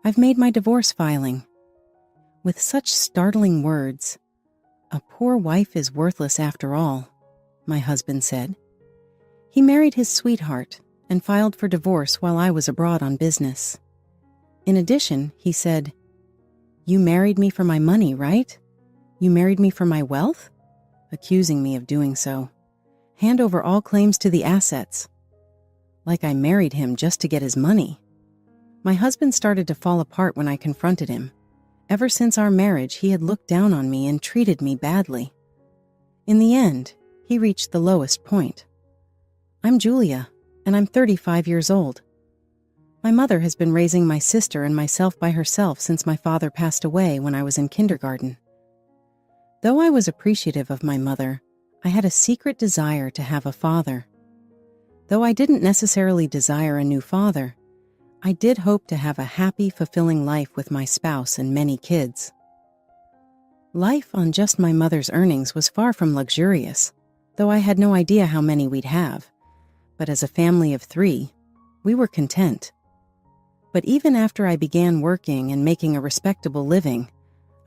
I've made my divorce filing." With such startling words, "A poor wife is worthless after all," my husband said. He married his sweetheart and filed for divorce while I was abroad on business. In addition, he said, "You married me for my money, right? You married me for my wealth?" accusing me of doing so. "Hand over all claims to the assets." Like I married him just to get his money. My husband started to fall apart when I confronted him. Ever since our marriage, he had looked down on me and treated me badly. In the end, he reached the lowest point. "I'm Julia, and I'm 35 years old. My mother has been raising my sister and myself by herself since my father passed away when I was in kindergarten. Though I was appreciative of my mother, I had a secret desire to have a father. Though I didn't necessarily desire a new father, I did hope to have a happy, fulfilling life with my spouse and many kids. Life on just my mother's earnings was far from luxurious, though I had no idea how many we'd have. But as a family of 3, we were content. But even after I began working and making a respectable living,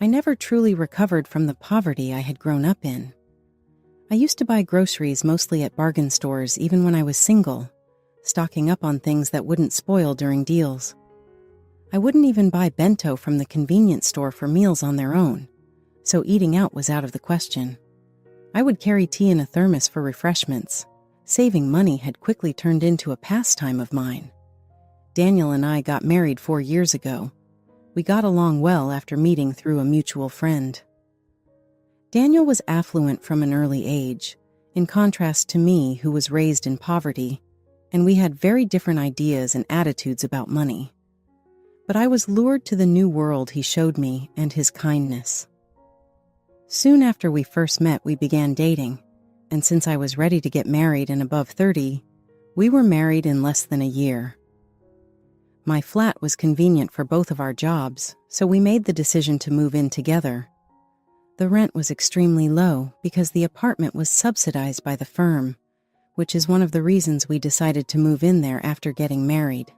I never truly recovered from the poverty I had grown up in. I used to buy groceries mostly at bargain stores even when I was single, stocking up on things that wouldn't spoil during deals. I wouldn't even buy bento from the convenience store for meals on their own, so eating out was out of the question. I would carry tea in a thermos for refreshments. Saving money had quickly turned into a pastime of mine. Daniel and I got married 4 years ago. We got along well after meeting through a mutual friend. Daniel was affluent from an early age, in contrast to me, who was raised in poverty, and we had very different ideas and attitudes about money. But I was lured to the new world he showed me and his kindness. Soon after we first met, we began dating, and since I was ready to get married and above 30, we were married in less than a year. My flat was convenient for both of our jobs, so we made the decision to move in together. The rent was extremely low because the apartment was subsidized by the firm, which is one of the reasons we decided to move in there after getting married.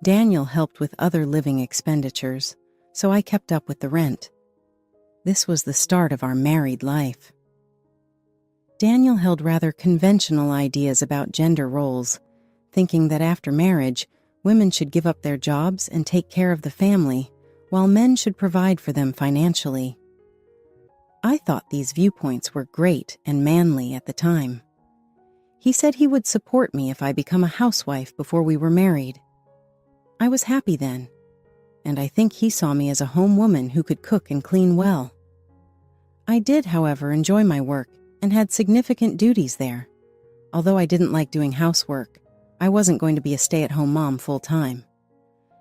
Daniel helped with other living expenditures, so I kept up with the rent. This was the start of our married life. Daniel held rather conventional ideas about gender roles, thinking that after marriage, women should give up their jobs and take care of the family, while men should provide for them financially. I thought these viewpoints were great and manly at the time. He said he would support me if I become a housewife before we were married. I was happy then, and I think he saw me as a home woman who could cook and clean well. I did, however, enjoy my work and had significant duties there. Although I didn't like doing housework, I wasn't going to be a stay-at-home mom full-time.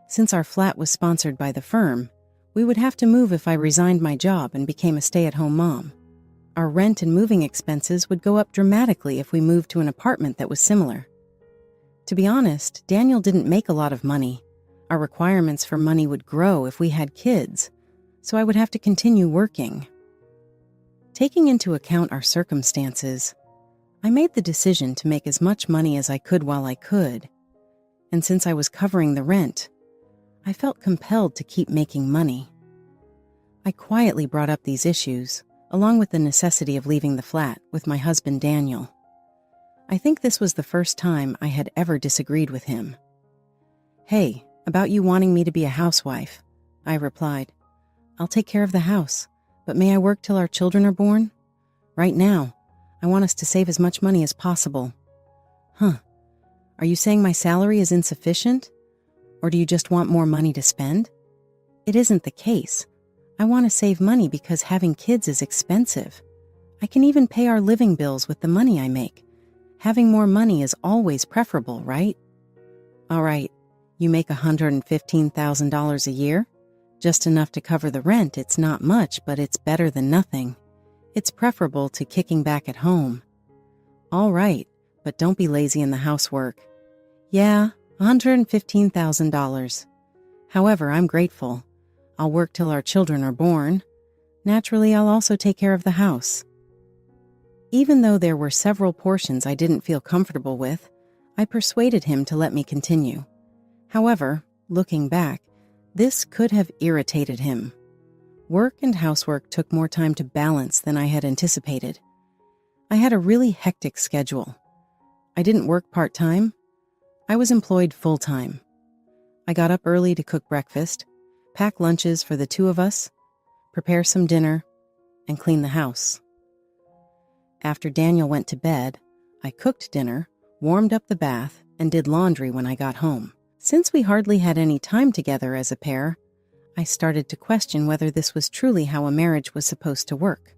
Since our flat was sponsored by the firm, we would have to move if I resigned my job and became a stay-at-home mom. Our rent and moving expenses would go up dramatically if we moved to an apartment that was similar. To be honest, Daniel didn't make a lot of money. Our requirements for money would grow if we had kids, so I would have to continue working. Taking into account our circumstances, I made the decision to make as much money as I could while I could, and since I was covering the rent, I felt compelled to keep making money. I quietly brought up these issues, along with the necessity of leaving the flat, with my husband Daniel. I think this was the first time I had ever disagreed with him. "Hey, about you wanting me to be a housewife," I replied. "I'll take care of the house, but may I work till our children are born? Right now, I want us to save as much money as possible." "Huh. Are you saying my salary is insufficient? Or do you just want more money to spend?" "It isn't the case. I want to save money because having kids is expensive. I can even pay our living bills with the money I make. Having more money is always preferable, right?" "All right, you make $115,000 a year? Just enough to cover the rent. It's not much, but it's better than nothing. It's preferable to kicking back at home." "All right, but don't be lazy in the housework." "Yeah, $115,000. However, I'm grateful. I'll work till our children are born. Naturally, I'll also take care of the house." Even though there were several portions I didn't feel comfortable with, I persuaded him to let me continue. However, looking back, This could have irritated him. Work and housework took more time to balance than I had anticipated. I had a really hectic schedule. I didn't work part-time. I was employed full-time. I got up early to cook breakfast, pack lunches for the two of us, prepare some dinner, and clean the house. After Daniel went to bed, I cooked dinner, warmed up the bath, and did laundry when I got home. Since we hardly had any time together as a pair, I started to question whether this was truly how a marriage was supposed to work.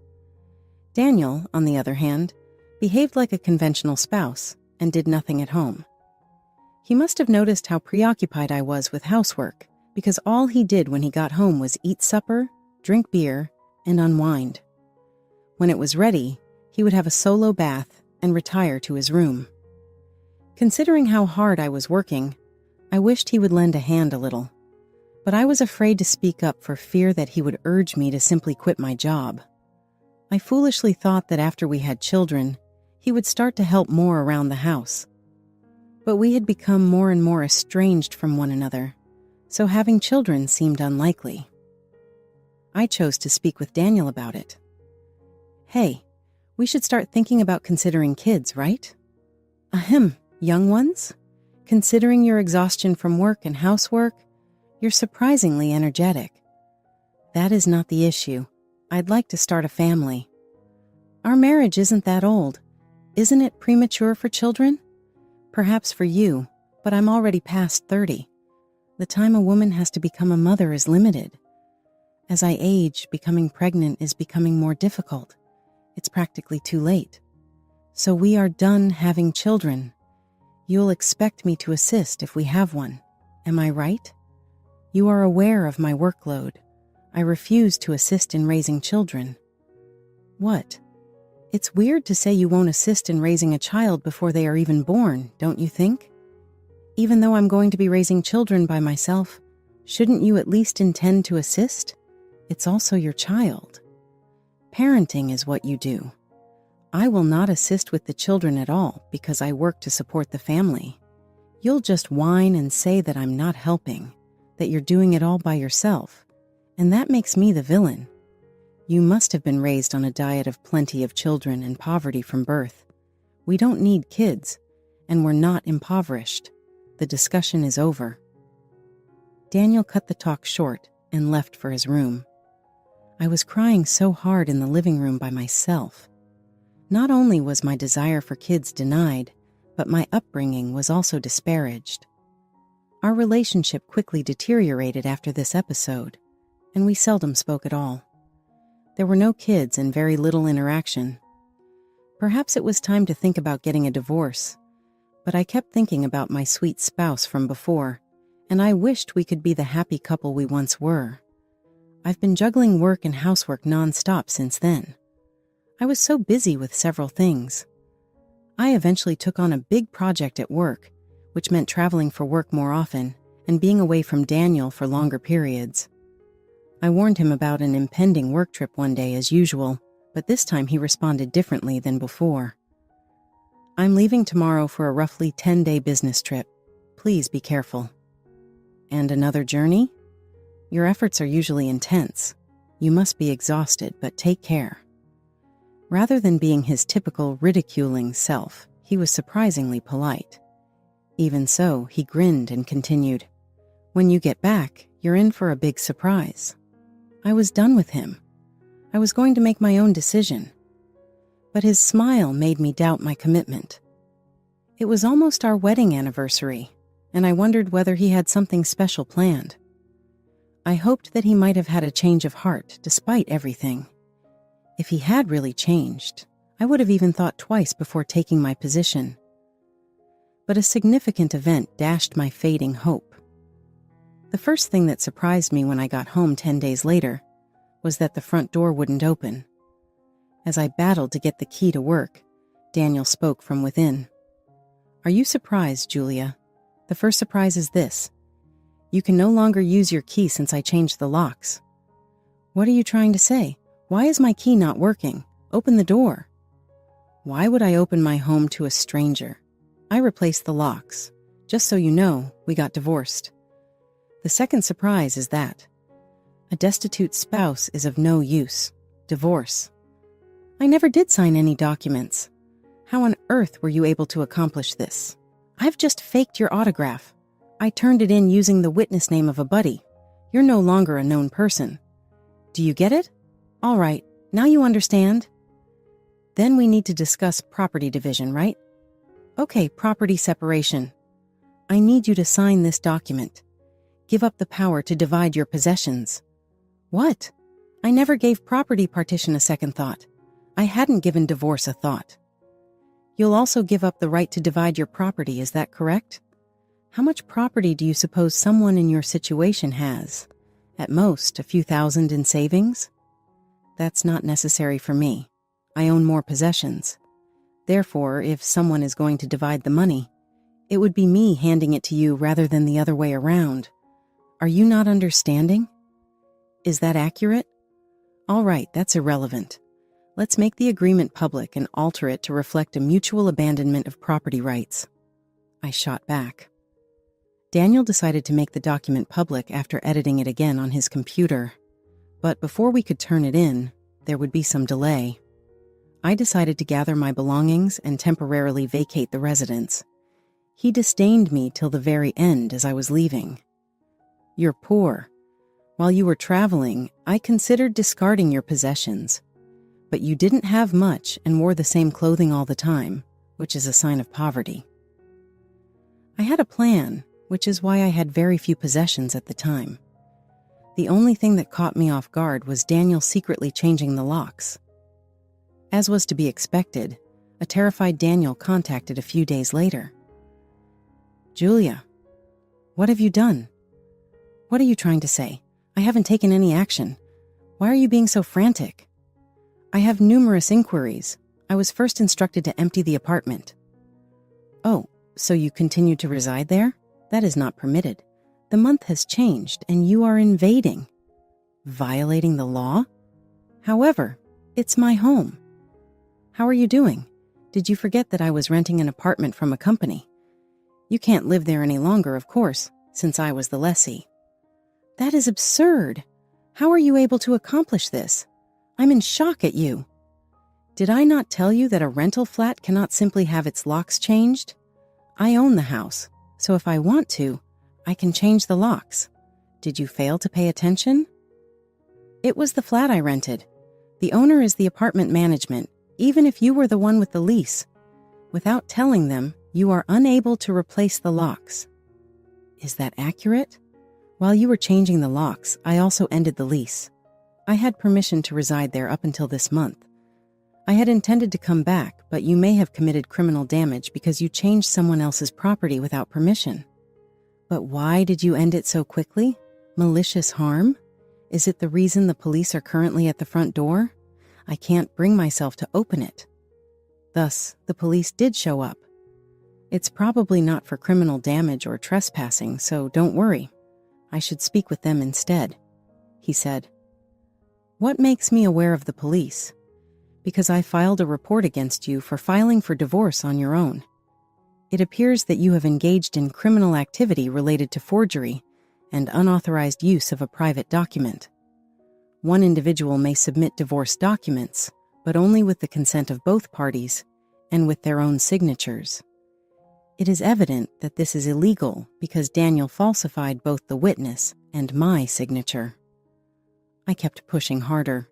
Daniel, on the other hand, behaved like a conventional spouse and did nothing at home. He must have noticed how preoccupied I was with housework, because all he did when he got home was eat supper, drink beer, and unwind. When it was ready, he would have a solo bath and retire to his room. Considering how hard I was working, I wished he would lend a hand a little, but I was afraid to speak up for fear that he would urge me to simply quit my job. I foolishly thought that after we had children, he would start to help more around the house. But we had become more and more estranged from one another, so having children seemed unlikely. I chose to speak with Daniel about it. "Hey, we should start thinking about considering kids, right?" "Ahem, young ones? Considering your exhaustion from work and housework, you're surprisingly energetic." "That is not the issue. I'd like to start a family." "Our marriage isn't that old. Isn't it premature for children?" "Perhaps for you, but I'm already past 30. The time a woman has to become a mother is limited. As I age, becoming pregnant is becoming more difficult. It's practically too late. So we are done having children. You'll expect me to assist if we have one. Am I right? You are aware of my workload. I refuse to assist in raising children." "What? It's weird to say you won't assist in raising a child before they are even born, don't you think? Even though I'm going to be raising children by myself, shouldn't you at least intend to assist? It's also your child. Parenting is what you do. I will not assist with the children at all because I work to support the family. You'll just whine and say that I'm not helping, that you're doing it all by yourself, and that makes me the villain. You must have been raised on a diet of plenty of children and poverty from birth. We don't need kids, and we're not impoverished. The discussion is over." Daniel cut the talk short and left for his room. I was crying so hard in the living room by myself. Not only was my desire for kids denied, but my upbringing was also disparaged. Our relationship quickly deteriorated after this episode, and we seldom spoke at all. There were no kids and very little interaction. Perhaps it was time to think about getting a divorce, but I kept thinking about my sweet spouse from before, and I wished we could be the happy couple we once were. I've been juggling work and housework nonstop since then. I was so busy with several things. I eventually took on a big project at work, which meant traveling for work more often and being away from Daniel for longer periods. I warned him about an impending work trip one day as usual, but this time he responded differently than before. "I'm leaving tomorrow for a roughly 10-day business trip. Please be careful." "And another journey? Your efforts are usually intense. You must be exhausted, but take care." Rather than being his typical ridiculing self, he was surprisingly polite. Even so, he grinned and continued, "When you get back, you're in for a big surprise." I was done with him. I was going to make my own decision. But his smile made me doubt my commitment. It was almost our wedding anniversary, and I wondered whether he had something special planned. I hoped that he might have had a change of heart despite everything. If he had really changed, I would have even thought twice before taking my position. But a significant event dashed my fading hope. The first thing that surprised me when I got home 10 days later was that the front door wouldn't open. As I battled to get the key to work, Daniel spoke from within. "Are you surprised, Julia? The first surprise is this. You can no longer use your key since I changed the locks." "What are you trying to say? Why is my key not working? Open the door." "Why would I open my home to a stranger? I replaced the locks. Just so you know, we got divorced. The second surprise is that a destitute spouse is of no use. Divorce. I never did sign any documents. How on earth were you able to accomplish this? I've just faked your autograph. I turned it in using the witness name of a buddy. You're no longer a known person. Do you get it? All right, now you understand. Then we need to discuss property division, right? Okay, property separation. I need you to sign this document. Give up the power to divide your possessions. What? I never gave property partition a second thought. I hadn't given divorce a thought. You'll also give up the right to divide your property, is that correct? How much property do you suppose someone in your situation has? At most, a few thousand in savings? That's not necessary for me. I own more possessions. Therefore, if someone is going to divide the money, it would be me handing it to you rather than the other way around. Are you not understanding? Is that accurate? All right, that's irrelevant. Let's make the agreement public and alter it to reflect a mutual abandonment of property rights. I shot back. Daniel decided to make the document public after editing it again on his computer. But before we could turn it in, there would be some delay. I decided to gather my belongings and temporarily vacate the residence. He disdained me till the very end as I was leaving. You're poor. While you were traveling, I considered discarding your possessions. But you didn't have much and wore the same clothing all the time, which is a sign of poverty. I had a plan, which is why I had very few possessions at the time. The only thing that caught me off guard was Daniel secretly changing the locks. As was to be expected, a terrified Daniel contacted a few days later. Julia, what have you done? What are you trying to say? I haven't taken any action. Why are you being so frantic? I have numerous inquiries. I was first instructed to empty the apartment. Oh, so you continue to reside there? That is not permitted. The month has changed and you are invading. Violating the law? However, it's my home. How are you doing? Did you forget that I was renting an apartment from a company? You can't live there any longer, of course, since I was the lessee. That is absurd. How are you able to accomplish this? I'm in shock at you. Did I not tell you that a rental flat cannot simply have its locks changed? I own the house, so if I want to, I can change the locks. Did you fail to pay attention? It was the flat I rented. The owner is the apartment management, even if you were the one with the lease. Without telling them, you are unable to replace the locks. Is that accurate? While you were changing the locks, I also ended the lease. I had permission to reside there up until this month. I had intended to come back, but you may have committed criminal damage because you changed someone else's property without permission. But why did you end it so quickly? Malicious harm? Is it the reason the police are currently at the front door? I can't bring myself to open it. Thus, the police did show up. It's probably not for criminal damage or trespassing, so don't worry. I should speak with them instead, he said. What makes me aware of the police? Because I filed a report against you for filing for divorce on your own. It appears that you have engaged in criminal activity related to forgery and unauthorized use of a private document. One individual may submit divorce documents, but only with the consent of both parties and with their own signatures. It is evident that this is illegal because Daniel falsified both the witness and my signature. I kept pushing harder.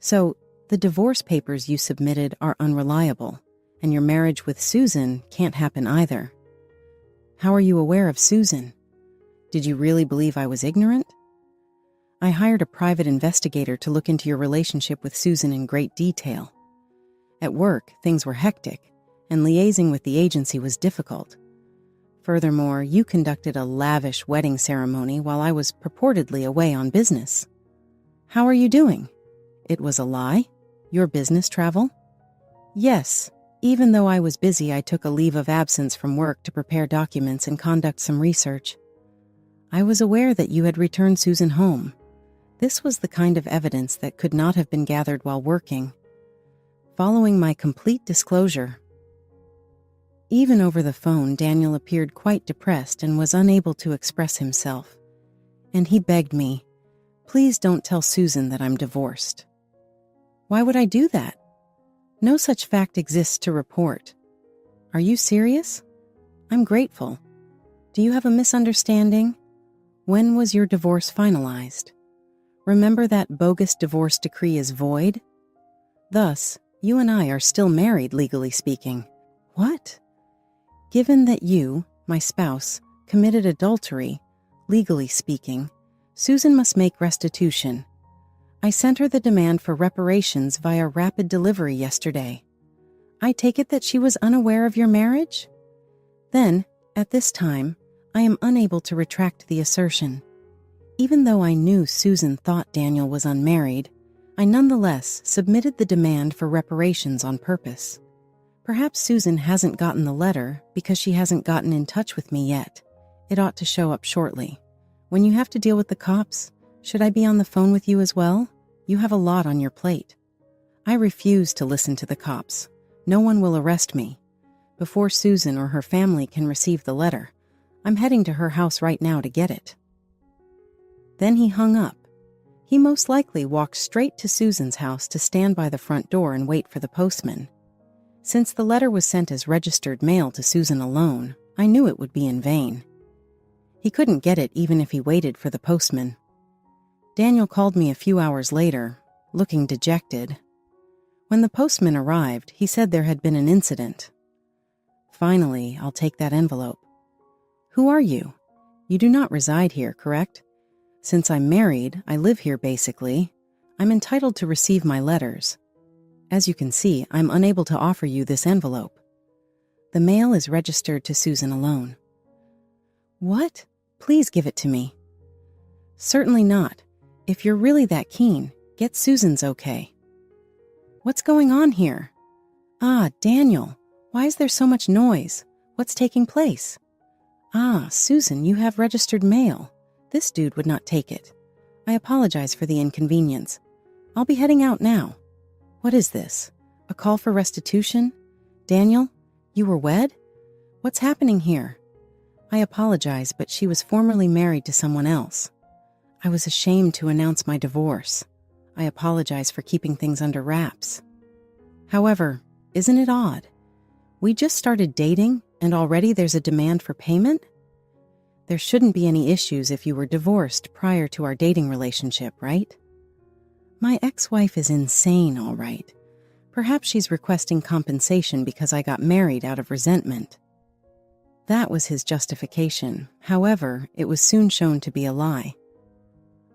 So, the divorce papers you submitted are unreliable, and your marriage with Susan can't happen either. How are you aware of Susan? Did you really believe I was ignorant? I hired a private investigator to look into your relationship with Susan in great detail. At work, things were hectic, and liaising with the agency was difficult. Furthermore, you conducted a lavish wedding ceremony while I was purportedly away on business. How are you doing? It was a lie? Your business travel? Yes. Even though I was busy, I took a leave of absence from work to prepare documents and conduct some research. I was aware that you had returned Susan home. This was the kind of evidence that could not have been gathered while working. Following my complete disclosure, Even over the phone, Daniel appeared quite depressed and was unable to express himself. And he begged me, "Please don't tell Susan that I'm divorced." Why would I do that? No such fact exists to report. Are you serious? I'm grateful. Do you have a misunderstanding? When was your divorce finalized? Remember that bogus divorce decree is void? Thus, you and I are still married, legally speaking. What? Given that you, my spouse, committed adultery, legally speaking, Susan must make restitution. I sent her the demand for reparations via rapid delivery yesterday. I take it that she was unaware of your marriage? Then, at this time, I am unable to retract the assertion. Even though I knew Susan thought Daniel was unmarried, I nonetheless submitted the demand for reparations on purpose. Perhaps Susan hasn't gotten the letter because she hasn't gotten in touch with me yet. It ought to show up shortly. When you have to deal with the cops, should I be on the phone with you as well? You have a lot on your plate. I refuse to listen to the cops. No one will arrest me. Before Susan or her family can receive the letter, I'm heading to her house right now to get it. Then he hung up. He most likely walked straight to Susan's house to stand by the front door and wait for the postman. Since the letter was sent as registered mail to Susan alone, I knew it would be in vain. He couldn't get it even if he waited for the postman. Daniel called me a few hours later, looking dejected. When the postman arrived, he said there had been an incident. Finally, I'll take that envelope. Who are you? You do not reside here, correct? Since I'm married, I live here basically. I'm entitled to receive my letters. As you can see, I'm unable to offer you this envelope. The mail is registered to Susan alone. What? Please give it to me. Certainly not. If you're really that keen, get Susan's okay. What's going on here? Ah, Daniel, why is there so much noise? What's taking place? Ah, Susan, you have registered mail. This dude would not take it. I apologize for the inconvenience. I'll be heading out now. What is this? A call for restitution? Daniel, you were wed? What's happening here? I apologize, but she was formerly married to someone else. I was ashamed to announce my divorce. I apologize for keeping things under wraps. However, isn't it odd? We just started dating, and already there's a demand for payment? There shouldn't be any issues if you were divorced prior to our dating relationship, right? My ex-wife is insane, all right. Perhaps she's requesting compensation because I got married out of resentment. That was his justification. However, it was soon shown to be a lie.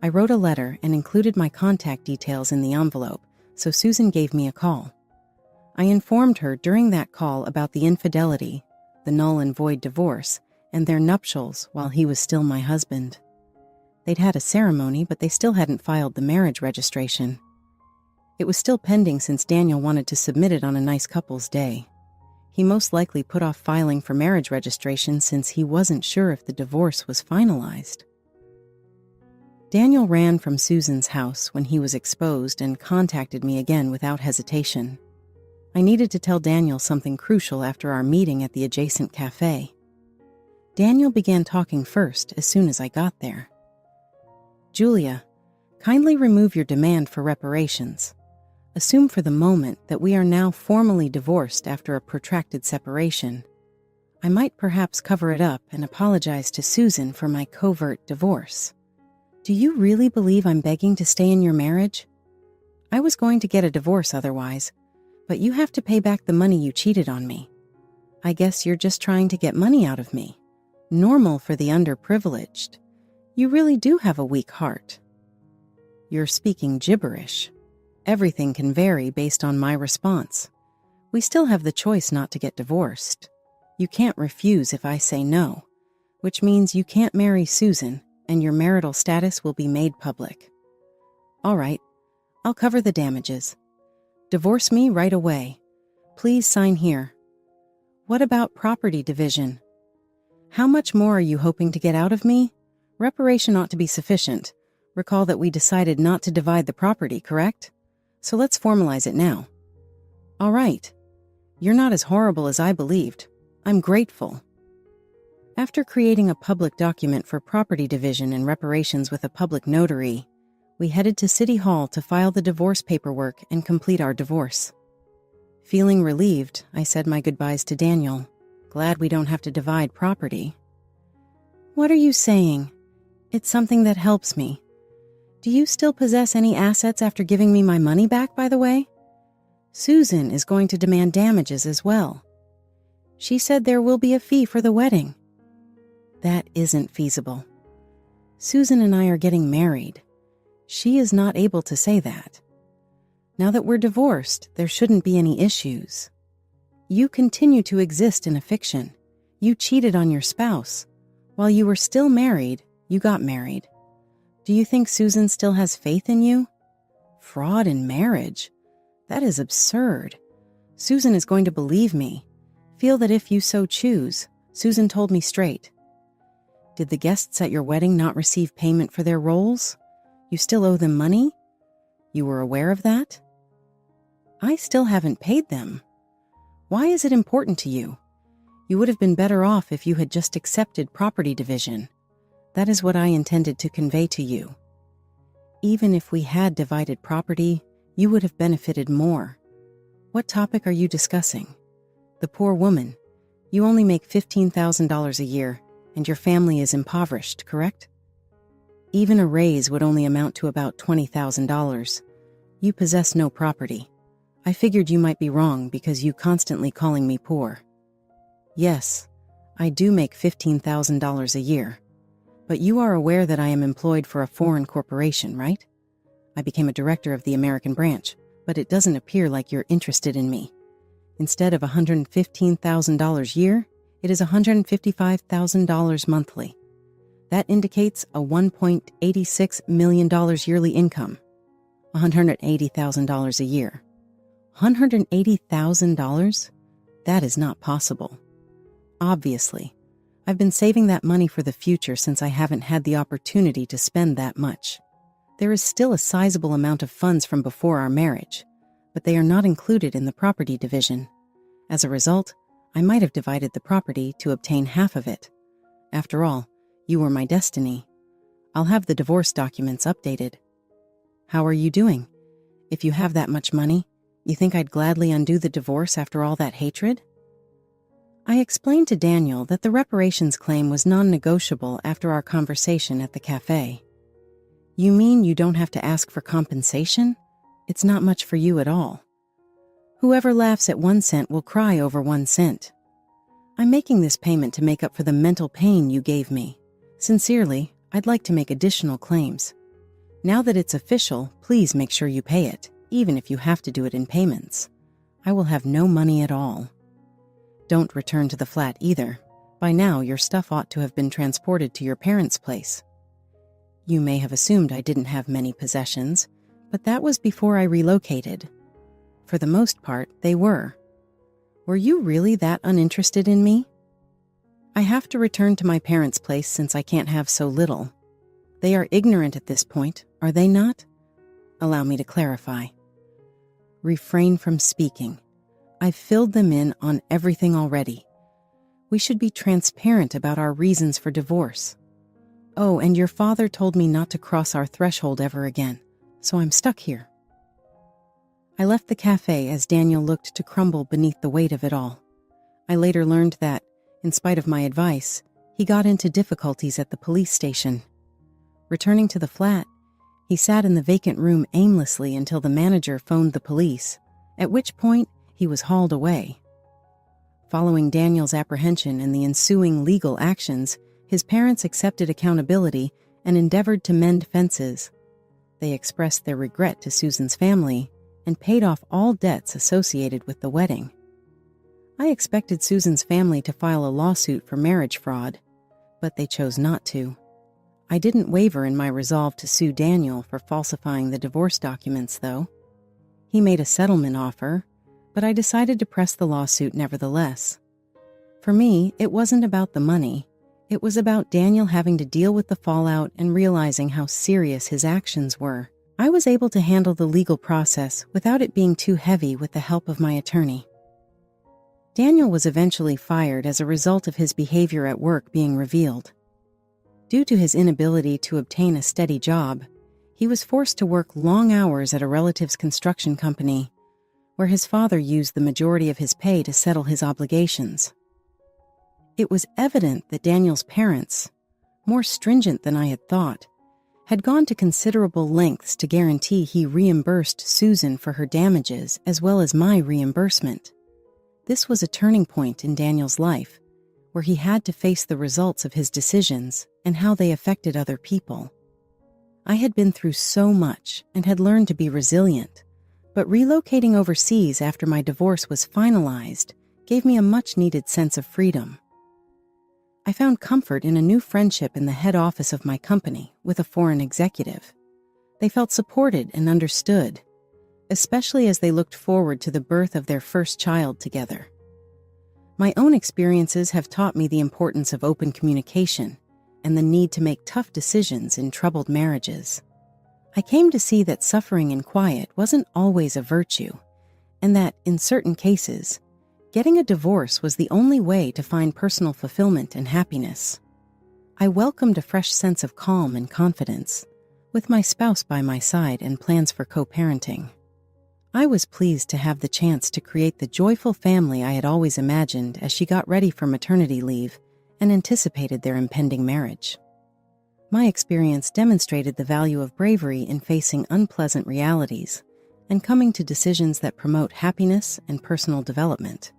I wrote a letter and included my contact details in the envelope, so Susan gave me a call. I informed her during that call about the infidelity, the null and void divorce, and their nuptials while he was still my husband. They'd had a ceremony, but they still hadn't filed the marriage registration. It was still pending since Daniel wanted to submit it on a nice couple's day. He most likely put off filing for marriage registration since he wasn't sure if the divorce was finalized. Daniel ran from Susan's house when he was exposed and contacted me again without hesitation. I needed to tell Daniel something crucial after our meeting at the adjacent cafe. Daniel began talking first as soon as I got there. Julia, kindly remove your demand for reparations. Assume for the moment that we are now formally divorced after a protracted separation. I might perhaps cover it up and apologize to Susan for my covert divorce. Do you really believe I'm begging to stay in your marriage? I was going to get a divorce otherwise, but you have to pay back the money you cheated on me. I guess you're just trying to get money out of me. Normal for the underprivileged. You really do have a weak heart. You're speaking gibberish. Everything can vary based on my response. We still have the choice not to get divorced. You can't refuse if I say no, which means you can't marry Susan and your marital status will be made public. All right, I'll cover the damages. Divorce me right away. Please sign here. What about property division? How much more are you hoping to get out of me? Reparation ought to be sufficient. Recall that we decided not to divide the property, correct? So let's formalize it now. All right. You're not as horrible as I believed. I'm grateful. After creating a public document for property division and reparations with a public notary, we headed to City Hall to file the divorce paperwork and complete our divorce. Feeling relieved, I said my goodbyes to Daniel. Glad we don't have to divide property. What are you saying? It's something that helps me. Do you still possess any assets after giving me my money back, by the way? Susan is going to demand damages as well. She said there will be a fee for the wedding. That isn't feasible. Susan and I are getting married. She is not able to say that. Now that we're divorced, there shouldn't be any issues. You continue to exist in a fiction. You cheated on your spouse. While you were still married, you got married. Do you think Susan still has faith in you? Fraud in marriage? That is absurd. Susan is going to believe me. Feel that if you so choose. Susan told me straight. Did the guests at your wedding not receive payment for their roles? You still owe them money? You were aware of that? I still haven't paid them. Why is it important to you? You would have been better off if you had just accepted property division. That is what I intended to convey to you. Even if we had divided property, you would have benefited more. What topic are you discussing? The poor woman. You only make $15,000 a year, and your family is impoverished, correct? Even a raise would only amount to about $20,000. You possess no property. I figured you might be wrong because you constantly calling me poor. Yes, I do make $15,000 a year. But you are aware that I am employed for a foreign corporation, right? I became a director of the American branch, but it doesn't appear like you're interested in me. Instead of $115,000 a year, it is $155,000 monthly. That indicates a $1.86 million yearly income. $180,000 a year. $180,000? That is not possible. Obviously, I've been saving that money for the future since I haven't had the opportunity to spend that much. There is still a sizable amount of funds from before our marriage, but they are not included in the property division. As a result, I might have divided the property to obtain half of it. After all, you were my destiny. I'll have the divorce documents updated. How are you doing? If you have that much money, you think I'd gladly undo the divorce after all that hatred? I explained to Daniel that the reparations claim was non-negotiable after our conversation at the cafe. You mean you don't have to ask for compensation? It's not much for you at all. Whoever laughs at 1 cent will cry over 1 cent. I'm making this payment to make up for the mental pain you gave me. Sincerely, I'd like to make additional claims. Now that it's official, please make sure you pay it, even if you have to do it in payments. I will have no money at all. Don't return to the flat either. By now, your stuff ought to have been transported to your parents' place. You may have assumed I didn't have many possessions, but that was before I relocated. For the most part, they were. Were you really that uninterested in me? I have to return to my parents' place since I can't have so little. They are ignorant at this point, are they not? Allow me to clarify. Refrain from speaking. I've filled them in on everything already. We should be transparent about our reasons for divorce. Oh, and your father told me not to cross our threshold ever again, so I'm stuck here. I left the cafe as Daniel looked to crumble beneath the weight of it all. I later learned that, in spite of my advice, he got into difficulties at the police station. Returning to the flat, he sat in the vacant room aimlessly until the manager phoned the police, at which point he was hauled away. Following Daniel's apprehension and the ensuing legal actions, his parents accepted accountability and endeavored to mend fences. They expressed their regret to Susan's family and paid off all debts associated with the wedding. I expected Susan's family to file a lawsuit for marriage fraud, but they chose not to. I didn't waver in my resolve to sue Daniel for falsifying the divorce documents, though. He made a settlement offer, but I decided to press the lawsuit nevertheless. For me, it wasn't about the money. It was about Daniel having to deal with the fallout and realizing how serious his actions were. I was able to handle the legal process without it being too heavy with the help of my attorney. Daniel was eventually fired as a result of his behavior at work being revealed. Due to his inability to obtain a steady job, he was forced to work long hours at a relative's construction company, where his father used the majority of his pay to settle his obligations. It was evident that Daniel's parents, more stringent than I had thought, had gone to considerable lengths to guarantee he reimbursed Susan for her damages as well as my reimbursement. This was a turning point in Daniel's life, where he had to face the results of his decisions and how they affected other people. I had been through so much and had learned to be resilient, but relocating overseas after my divorce was finalized gave me a much-needed sense of freedom. I found comfort in a new friendship in the head office of my company with a foreign executive. They felt supported and understood, especially as they looked forward to the birth of their first child together. My own experiences have taught me the importance of open communication and the need to make tough decisions in troubled marriages. I came to see that suffering in quiet wasn't always a virtue, and that, in certain cases, getting a divorce was the only way to find personal fulfillment and happiness. I welcomed a fresh sense of calm and confidence, with my spouse by my side and plans for co-parenting. I was pleased to have the chance to create the joyful family I had always imagined as she got ready for maternity leave and anticipated their impending marriage. My experience demonstrated the value of bravery in facing unpleasant realities and coming to decisions that promote happiness and personal development.